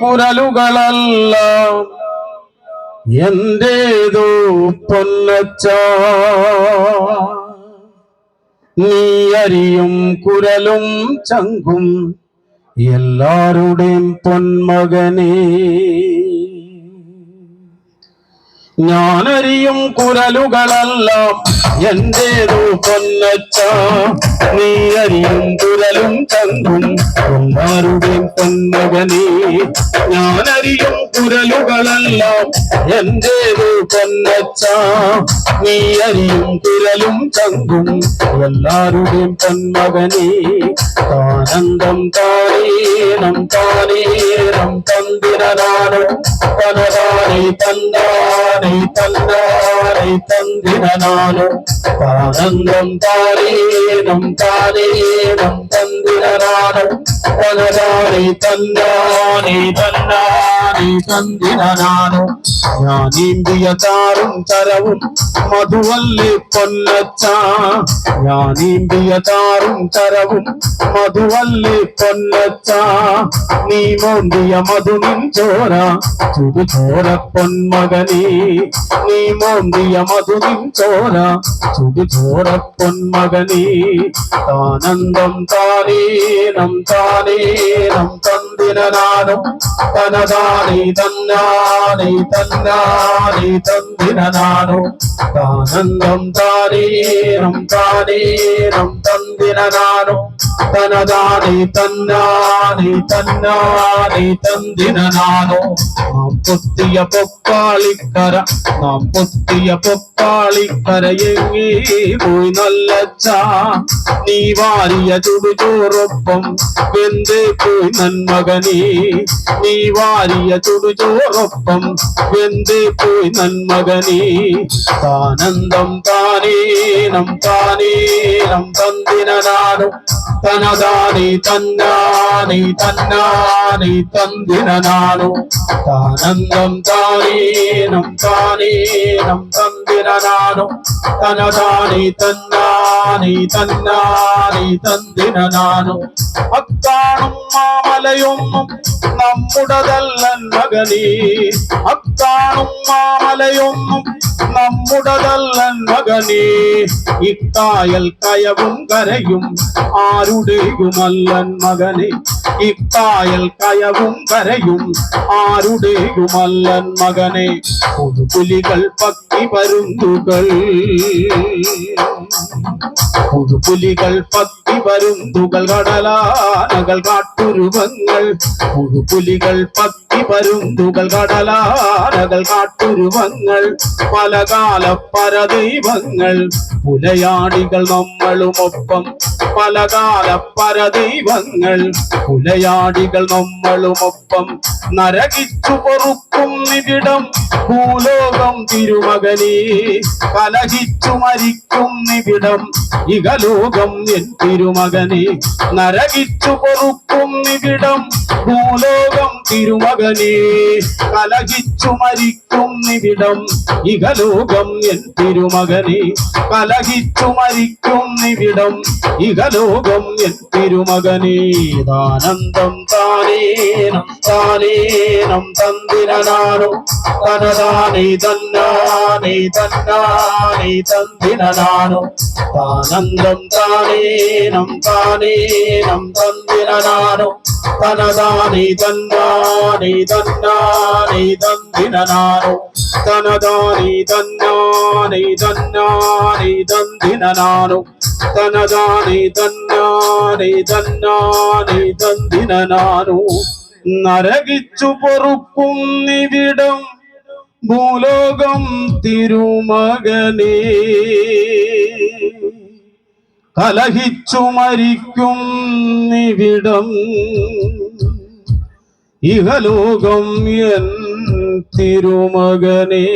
കുരലുകളെല്ലാം എന്റേതോ പൊന്നച്ച, നീ അരിയും കുരലും ചങ്കും എല്ലാരുടെയും പൊന്മകനേ. ഞാനറിയും കുരലുകളെല്ലാം എന്റേതോ പൊന്നച്ച, നീ അരിയും കുരലും ചങ്കും എല്ലാരുടെയും പൊന്മകനേ. ഞാനറിയും കുരലുകളെല്ലാം എന്റേതോ പൊന്നച്ച, നീ അരിയും കുരലും ചങ്കും എല്ലാരുടെയും പൊന്മകനേ. താനന്ദം താനേനം താനേനം തന്തിരനാണ് തനതാനേ തന്നാനേ തന്നാനേ തന്തിരനാണ്. താനന്ദം താനേനം താനേനം തന്തിരനാണ് തനതാനേ തന്നാനേ തന്നാനേ തന്തിരനാണ്. ഞാനീമ്പിയ താറും തരവും മധുവല്ലി പൊന്നച്ച, ഞാനീമ്പിയ താറും തരവും മധുവല്ലി പൊന്നച്ച, നീ മോന്തിയ മധുനിൻ ചോര ചുടുചോര പൊന്മകനേ. നീ മോന്തിയ മധുനിൻ ചോര ചുടുചോര പൊന്മകനേ. താനന്ദം താനേനം താനേനം തന്തിരനാനും തനതാനേ തന്നാനേ തന്നാനേ തന്തിരനാനു. താനന്ദം താനേനം താനേനം തന്തിരനാനും തനതാനേ തന്നാനേ തന്നാനേ തന്തിരനാനു. നാം പൊത്തിയ പൊക്കാളിക്കര നാം പൊത്തിയ പൊക്കാളിക്കര എങ്ങേ പോയി നല്ലച്ച, നീ വാരിയ ചുടുചോറൊപ്പം വെന്തേ പോയി നന്മകനേ. നീ വാരിയ ചുടുചോറൊപ്പം വെന്തേ പോയി നന്മകനേ. താനന്ദം താനേനം താനേനം തന്തിരനാനും തനതാനേ തന്നാനേ തന്നാനേ തന്തിരനാനു. താനന്ദം താനേനം താനേനം തന്തിരനാനും തനതാനേ തന്നാനേ തന്നാനേ തന്തിരനാനു. അക്കാണും മാമലയൊന്നും നമ്മുടതല്ലൻ മകനേ, അക്കാണും മാമലയൊന്നും നമ്മുടതല്ലൻ മകനേ. ഇക്കായൽ കയവും കരയും ആരുടെയുമല്ലൻ മകനേ. ഇക്കായൽ കയവും കരയും ആരുടെയുമല്ലൻ മകനേ. പുതുപുലികൾ പക്കി പരുന്തുകൾ പുതുപുലികൾ പക്കി പരുന്തുകൾ കടലാനകൾ കാട്ടുരുവങ്ങൾ. പുതുപുലികൾ പക്കി പരുന്തുകൾ കടലാനകൾ കാട്ടുരുവങ്ങൾ. പലകാല പരദൈവങ്ങൾ പുലയാടികൾ നമ്മളുമൊപ്പം. പലകാല പരദൈവങ്ങൾ പുലയാടികൾ നമ്മളുമൊപ്പം. നരകിച്ചു പൊറുക്കും നിവിടം ഭൂലോകം തിരുമകനേ. കലഹിച്ചു മരിക്കും നിവിടം ഇഹലോകം എൻ തിരുമകനേ. നരകിച്ചു പൊറുക്കും നിവിടം ഭൂലോകം തിരുമകനേ. കലഹിച്ചു മരിക്കും നിവിടം ഇഹലോകം എൻ തിരുമകനേ. കലഹിച്ചു മരിക്കും നിവിടം ഇഹലോകം എൻ തിരുമകനേ. താനന്ദം താനേനം താനേനം തന്തിരനാനും തനതാനേ തന്നാനേ തന്നാനേ തന്തിരനാനും. താനന്ദം താനേനം താനേനം തന്തിരനാനും തനതാനേ തന്നാനേ തന്നാനേ തന്തിരനാനും. തനതാനേ തന്നാനേ തന്നാനേ തന്തിരനാനും. തനതാനേ തന്നാനേ തന്നാനേ തന്തിരനാനും. നരകിച്ചു പൊറുക്കും നിവിടം ഭൂലോകം തിരുമകനേ. കലഹിച്ചു മരിക്കും നിവിടം ഇഹലോകം എൻ തിരുമകനേ.